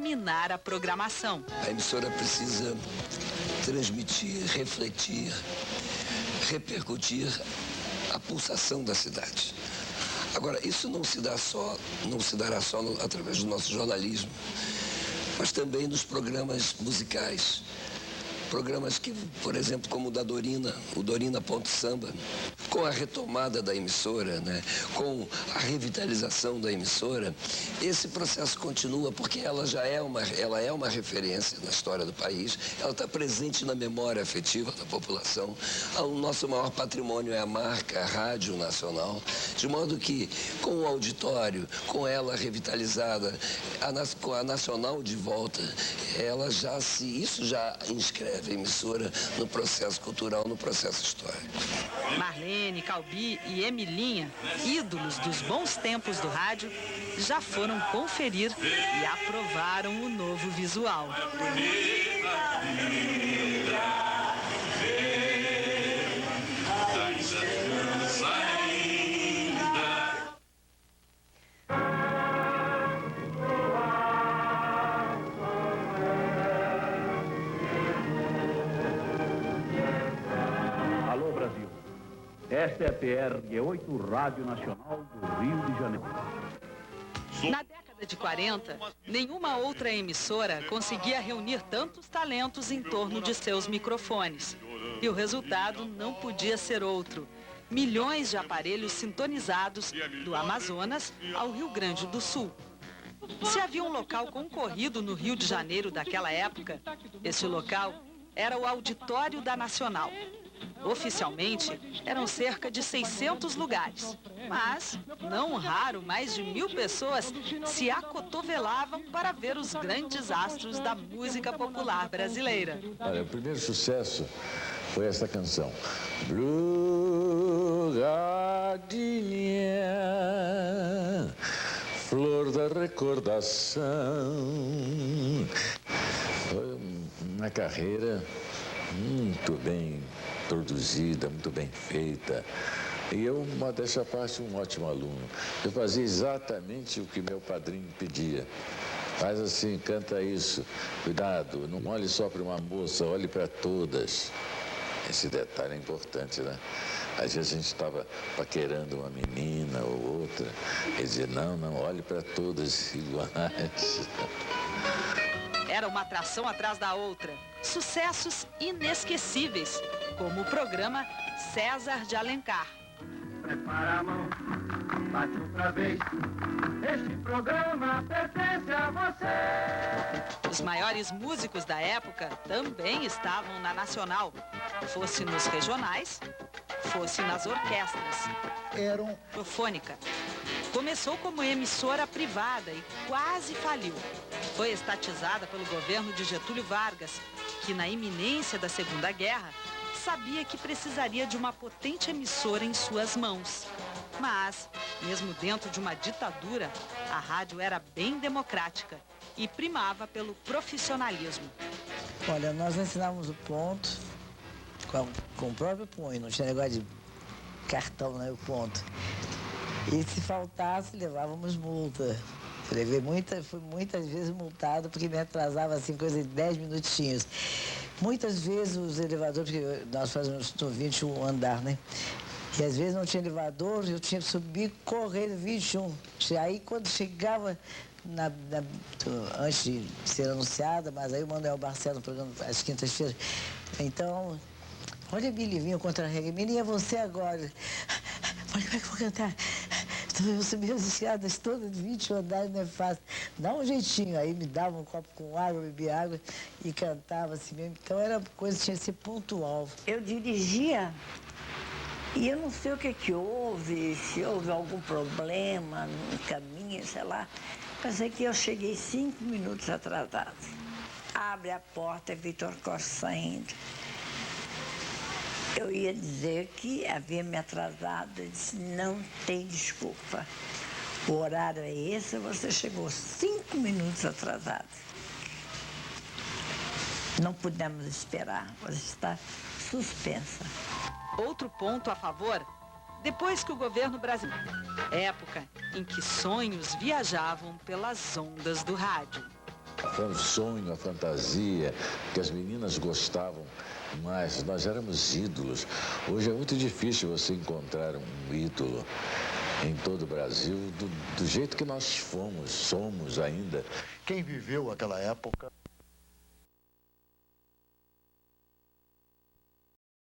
dominar a programação. A emissora precisa transmitir, refletir, repercutir a pulsação da cidade. Agora, isso não se dará só através do nosso jornalismo, mas também nos programas musicais. Programas que, por exemplo, como o da Dorina, o Dorina Ponto Samba, com a retomada da emissora, né, com a revitalização da emissora, esse processo continua porque ela é uma referência na história do país, ela está presente na memória afetiva da população. O nosso maior patrimônio é a marca, a Rádio Nacional, de modo que, com o auditório, com ela revitalizada, com a Nacional de volta, isso já inscreve a emissora no processo cultural, no processo histórico. Marlene, Calbi e Emilinha, ídolos dos bons tempos do rádio, já foram conferir e aprovaram o novo visual. Esta é a PRG8, Rádio Nacional do Rio de Janeiro. Na década de 40, nenhuma outra emissora conseguia reunir tantos talentos em torno de seus microfones. E o resultado não podia ser outro. Milhões de aparelhos sintonizados do Amazonas ao Rio Grande do Sul. Se havia um local concorrido no Rio de Janeiro daquela época, esse local era o Auditório da Nacional. Oficialmente, eram cerca de 600 lugares, mas, não raro, mais de 1000 pessoas se acotovelavam para ver os grandes astros da música popular brasileira. Olha, o primeiro sucesso foi essa canção. Blue Gardenia, flor da recordação. Foi uma carreira muito bem produzida, muito bem feita. E eu, modéstia à parte, um ótimo aluno. Eu fazia exatamente o que meu padrinho pedia. Faz assim, canta isso. Cuidado, não olhe só para uma moça, olhe para todas. Esse detalhe é importante, né? Às vezes a gente estava paquerando uma menina ou outra. Ele dizia, não, olhe para todas iguais. Era uma atração atrás da outra. Sucessos inesquecíveis, como o programa César de Alencar. Prepara a mão, bate outra vez. Este programa pertence a você. Os maiores músicos da época também estavam na Nacional, fosse nos regionais, fosse nas orquestras. Eram Profônica. Começou como emissora privada e quase faliu. Foi estatizada pelo governo de Getúlio Vargas, que na iminência da Segunda Guerra sabia que precisaria de uma potente emissora em suas mãos. Mas, mesmo dentro de uma ditadura, a rádio era bem democrática e primava pelo profissionalismo. Olha, nós ensinávamos o ponto com o próprio punho, não tinha negócio de cartão, né, o ponto. E se faltasse, levávamos multa. Fui muitas vezes multado porque me atrasava assim, coisa de 10 minutinhos. Muitas vezes os elevadores, porque nós fazemos no 21 andar, né? E às vezes não tinha elevador, eu tinha que subir, correr 21. Aí quando chegava, antes de ser anunciada, mas aí o Manuel Barcelos no programa às quintas-feiras. Então, olha a Billy vinha contra a regra. Billy, é você agora. Olha como é que eu vou cantar. Eu subi as escadas todas de 20 andares, não é fácil. Dá um jeitinho. Aí me dava um copo com água, bebia água e cantava assim mesmo. Então era coisa que tinha que ser pontual. Eu dirigia e eu não sei o que houve, se houve algum problema no caminho, sei lá. Mas é que eu cheguei 5 minutos atrasada. Abre a porta, é Vitor Costa saindo. Eu ia dizer que havia me atrasado, eu disse, não tem desculpa. O horário é esse, você chegou 5 minutos atrasado. Não pudemos esperar, você está suspensa. Outro ponto a favor, depois que o governo brasileiro... Época em que sonhos viajavam pelas ondas do rádio. Foi um sonho, a fantasia, que as meninas gostavam mais. Nós éramos ídolos. Hoje é muito difícil você encontrar um ídolo em todo o Brasil do jeito que nós somos ainda. Quem viveu aquela época